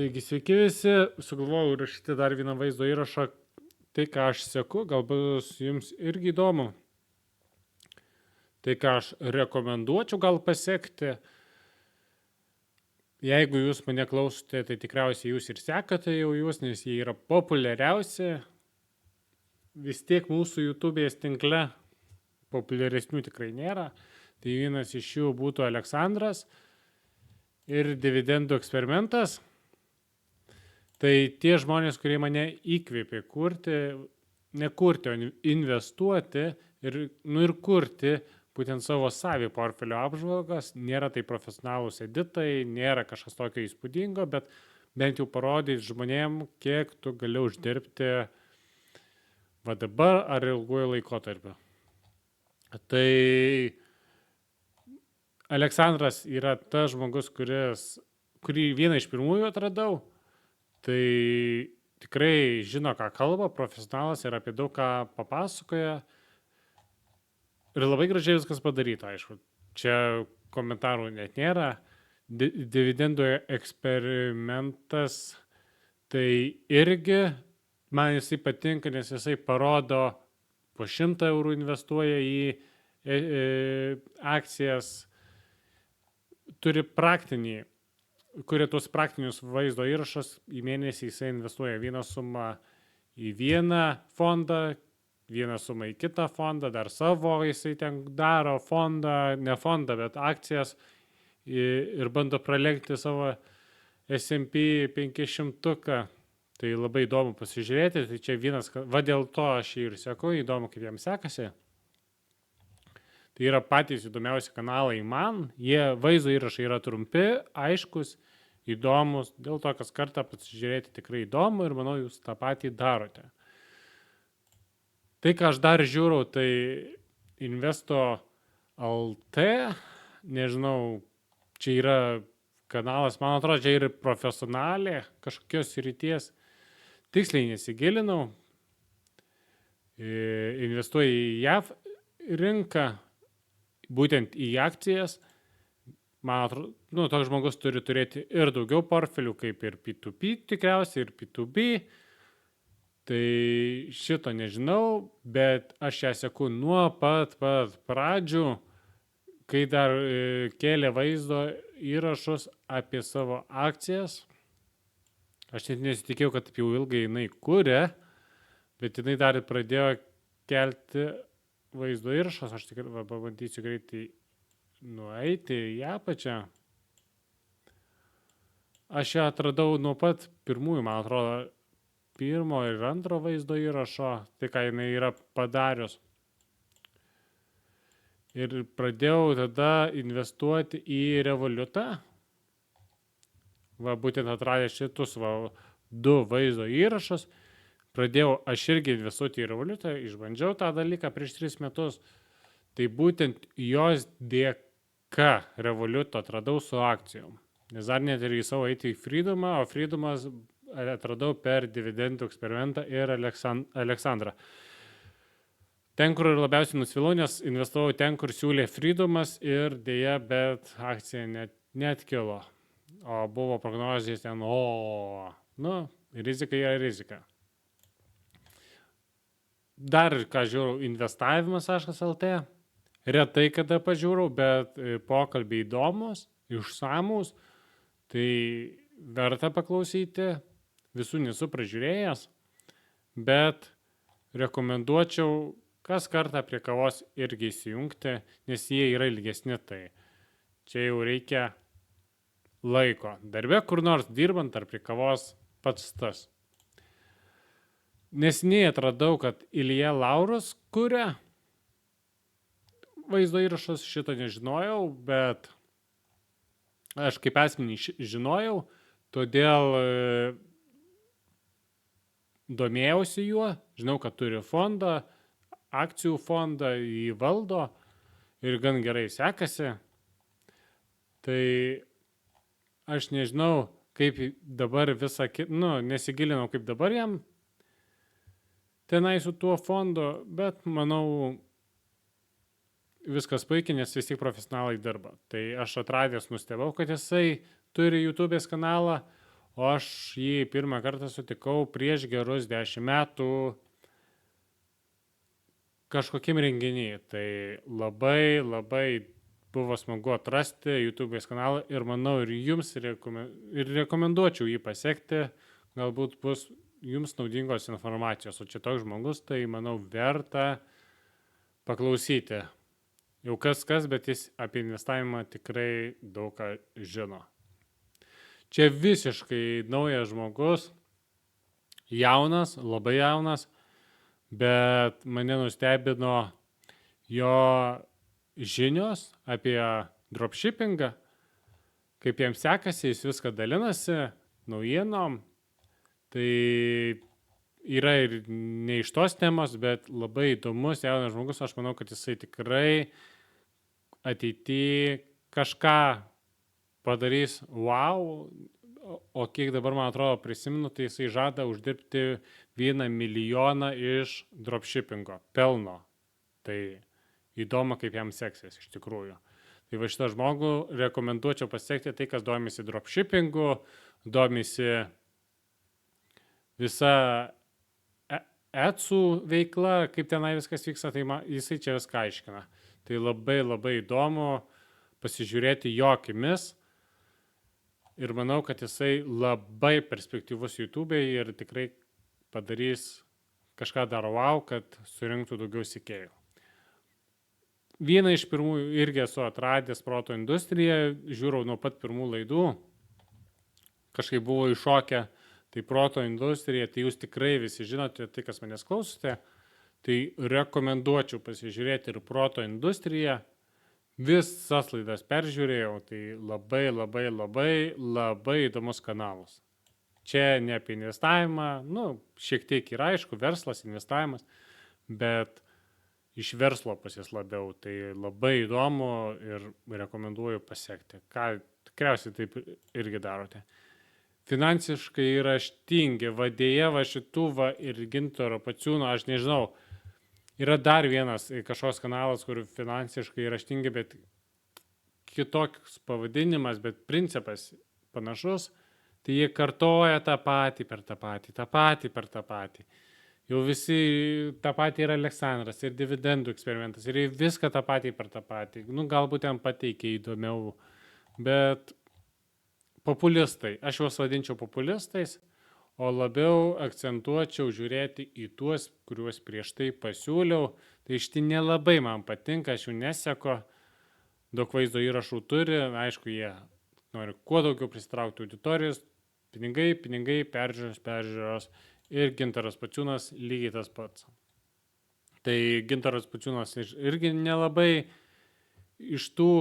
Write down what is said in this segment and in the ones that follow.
Taigi, sveiki visi, sugalvojau rašyti dar vieną vaizdo įrašą, tai ką aš seku, galbūt jums irgi įdomu. Tai ką aš rekomenduočiau gal pasekti, jeigu jūs mane klausote, tai tikriausiai jūs ir sekate jau jūs, nes jie yra populiariausi. Vis tiek mūsų YouTube'ės tinkle populiaresnių tikrai nėra. Tai vienas iš jų būtų Aleksandras ir dividendų eksperimentas. Tai tie žmonės, kurie mane įkvėpė kurti, nekurti, o investuoti ir kurti būtent savo savį portfelio apžvalgas, nėra tai profesionalūs editai, nėra kažkas tokio įspūdingo, bet bent jau parodyti žmonėm, kiek tu gali uždirbti va dabar ar ilguoju laikotarpiu. Tai Aleksandras yra tas žmogus, kurį vieną iš pirmųjų atradau. Tai tikrai žino, ką kalba, profesionalas ir apie daug ką papasakoja. Ir labai gražiai viskas padaryta, aišku. Čia komentarų net nėra. Dividendų eksperimentas, tai irgi man jisai patinka, nes jisai parodo, po 100 eurų investuoja į akcijas, turi kuria tuos praktinius vaizdo įrašus, į mėnesį jisai investuoja vieną sumą į vieną fondą, vieną sumą į kitą fondą, dar savo jisai ten daro fondą, ne fondą, bet akcijas ir bando pralenkti savo S&P 500. Tai labai įdomu pasižiūrėti, tai čia vienas, va dėl to aš jį ir seku, įdomu, kaip jam sekasi. Tai yra patys įdomiausi kanalai man, jie vaizdo įrašai yra trumpi, aiškus, įdomus, dėl to, kas kartą pasižiūrėti tikrai įdomu ir manau, jūs tą patį darote. Tai, ką aš dar žiūrau, tai Investo LT, nežinau, čia yra kanalas, man atrodo, čia yra profesionalė kažkokios ryties, tiksliai nesigilinau, investuoju į JAV rinką, būtent į akcijas. Man atrodo, toks žmogus turi turėti ir daugiau portfelių, kaip ir P2P tikriausiai, ir P2B. Tai šito nežinau, bet aš ją seku nuo pat pradžių, kai dar kėlė vaizdo įrašus apie savo akcijas. Aš net nesitikėjau, kad taip jau ilgai jinai kuria, bet jinai dar pradėjo kelti vaizdo įrašas. Aš tikrai pabandysiu greitai nueiti į apačią. Aš ją atradau nuo pat pirmųjų, man atrodo, pirmo ir antro vaizdo įrašo, tai ką jinai yra padarius. Ir pradėjau tada investuoti į Revolutą. Va, būtent atradęs šitus 2 vaizdo įrašus, pradėjau aš irgi investuoti į Revolutą, išbandžiau tą dalyką prieš 3 metus. Tai būtent jos dėka Revoluto atradau su akcijom. Nes dar net ir į savo eiti į Freedomą, o Freedomas atradau per dividendų eksperimentą ir Aleksandrą. Ten, kur labiausiai nusivilau, nes investavau ten, kur siūlė Freedomas ir dėja, bet akcija net kilo. O buvo prognozijas ten, rizika yra rizika. Dar, ką žiūrau, investavimas.lt. Retai kada pažiūrau, bet pokalbiai įdomus, išsamus, tai verta paklausyti, visų nesu pražiūrėjęs, bet rekomenduočiau kas kartą prie kavos irgi įsijungti, nes jie yra ilgesni, tai čia jau reikia laiko. Darbe kur nors dirbant ar prie kavos pats tas. Nesiniai atradau, kad Ilja Laurus kuria vaizdo įrašas, šito nežinojau, bet aš kaip asmenį žinojau, todėl domėjausi juo, žinau, kad turi fondą, akcijų fondą, jį valdo ir gan gerai sekasi. Tai aš nežinau, kaip dabar nesigilinau, kaip dabar jam tenai su tuo fondu, bet manau, viskas puikiai, nes vis tik profesionalai dirba. Tai aš atradęs nustebau, kad jisai turi YouTube'ės kanalą, o aš jį pirmą kartą sutikau prieš gerus 10 metų kažkokiam renginį. Tai labai buvo smagu atrasti YouTube'ės kanalą ir manau ir jums rekomenduočiau jį pasiekti, galbūt bus jums naudingos informacijos, o čia toks žmogus, tai manau verta paklausyti. Jau kas, bet jis apie investavimą tikrai daug ką žino. Čia visiškai naujas žmogus, jaunas, labai jaunas, bet mane nustebino jo žinios apie dropshippingą, kaip jam sekasi, jis viską dalinasi naujienom. Tai yra ir ne iš tos temos, bet labai įdomus jaunas žmogus. Aš manau, kad jisai tikrai ateityje kažką padarys wow, o kiek dabar, man atrodo, prisimenu, tai jisai žada uždirbti 1 milijoną iš dropshippingo pelno. Tai įdomu, kaip jam seksis iš tikrųjų. Tai va šitą žmogų rekomenduočiau pasiekti, tai kas domisi dropshippingu, domisi visa Etsų veikla, kaip tenai viskas vyksta, tai jisai čia viską aiškina. Tai labai įdomu pasižiūrėti jo akimis ir manau, kad jisai labai perspektyvus YouTube'ai ir tikrai padarys kažką dar wow, kad surinktų daugiau sekėjų. Vieną iš pirmųjų irgi esu atradęs Proto industriją, žiūrau nuo pat pirmų laidų, kažkaip buvo iššokę. Tai Proto industrija, tai jūs tikrai visi žinote, tai kas manęs klausote, tai rekomenduočiau pasižiūrėti ir Proto industriją. Visas laidas peržiūrėjau, tai labai įdomus kanalas. Čia ne apie investavimą, šiek tiek yra aišku, verslas, investavimas, bet iš verslo pusės labiau, tai labai įdomu ir rekomenduoju pasiekti. Ką tikriausiai taip irgi darote. Finansiškai raštingi, vadėja šitų ir Gintaro Paciūno, aš nežinau, yra dar vienas kažkoks kanalas, kur finansiškai raštingi, bet kitoks pavadinimas, bet principas panašus, tai jie kartoja tą patį per tą patį. Jau visi tą patį yra Aleksandras ir dividendų eksperimentas ir viską tą patį per tą patį. Galbūt ten pateikia įdomiau, bet populistai, aš juos vadinčiau populistais, o labiau akcentuočiau žiūrėti į tuos, kuriuos prieš tai pasiūliau. Tai šitie nelabai man patinka, aš jų neseko, daug vaizdo įrašų turi, aišku, jie nori kuo daugiau prisitraukti auditorijos, pinigai, peržiūros ir Gintaras Paciūnas lygiai tas pats. Tai Gintaras Paciūnas irgi nelabai iš tų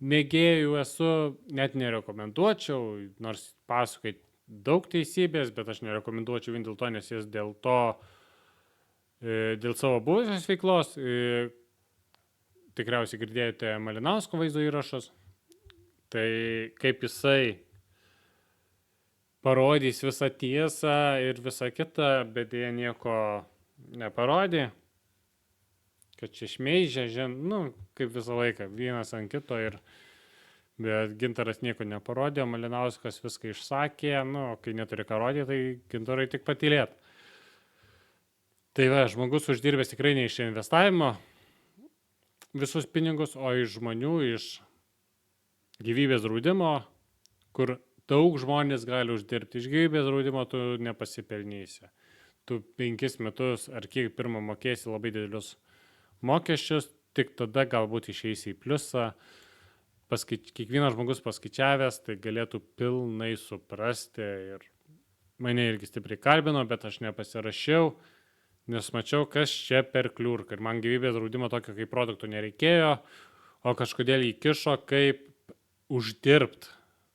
mėgėjų esu, net nerekomenduočiau, nors pasakai daug teisybės, bet aš nerekomenduočiau vien dėl to, nes jis dėl savo buvusios veiklos, tikriausiai girdėjote Malinausko vaizdo įrašus, tai kaip jisai parodys visą tiesą ir visą kitą, bet jie nieko neparodė, kad čia šmeižia, kaip visą laiką, vienas ant kito, bet Gintaras nieko neparodė, Malinauskas viską išsakė, kai neturi ką rodyti, tai Gintarai tik patylėt. Tai žmogus uždirbęs tikrai ne iš investavimo visus pinigus, o iš žmonių, iš gyvybės draudimo, kur daug žmonės gali uždirbti. Iš gyvybės draudimo tu nepasipelnysi. Tu 5 metus ar kiek pirmą mokėsi labai didelius mokesčius, tik tada galbūt išeisi į pliusą. Kiekvienas žmogus paskaičiavęs, tai galėtų pilnai suprasti ir mane irgi stipriai kalbino, bet aš nepasirašiau, nes mačiau, kas čia per kliurką. Ir man gyvybės draudimo tokio kaip produkto nereikėjo, o kažkodėl įkišo kaip uždirbt,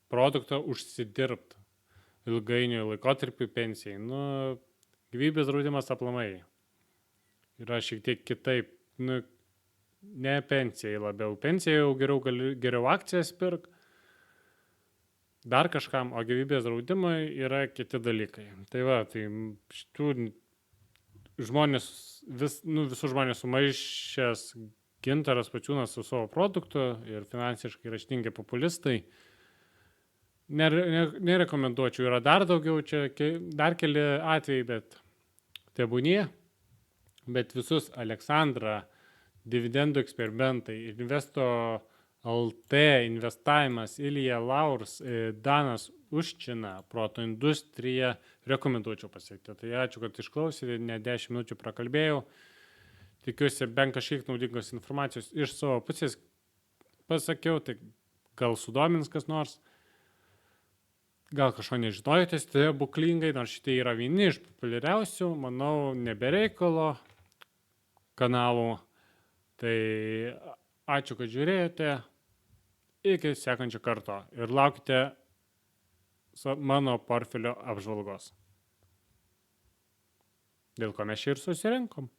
produktą užsidirbt ilgainiui laikotarpiu pensijai. Gyvybės draudimas aplamai yra šiek tiek kitaip. Ne pensijai labiau. Pensijai jau geriau akcijas pirk, dar kažkam, o gyvybės draudimai yra kiti dalykai. Tai šitų žmonės, visus žmonės sumaišęs Gintaras Paciūnas su savo produktu ir finansiškai raštingi populistai, nerekomenduočiau. Yra dar daugiau, čia dar keli atvejai, bet tebūnie. Bet visus Aleksandrą, dividendų eksperimentai, Investo LT, investavimas, Ilija Laurs, Danas Užčina, proto industrija, rekomenduočiau pasiekti. Tai ačiū, kad išklausėte, ne 10 minučių prakalbėjau. Tikiuosi bent kažkiek naudingos informacijos iš savo pusės pasakiau, tai gal sudomins kas nors. Gal kažko nežinojote, stebuklingai, nors šitie yra vieni iš populiariausių, manau, nebereikalo kanalų. Tai ačiū, kad žiūrėjote. Iki sekančio karto. Ir laukite mano portfelio apžvalgos. Dėl ko mes čia ir susirinkom.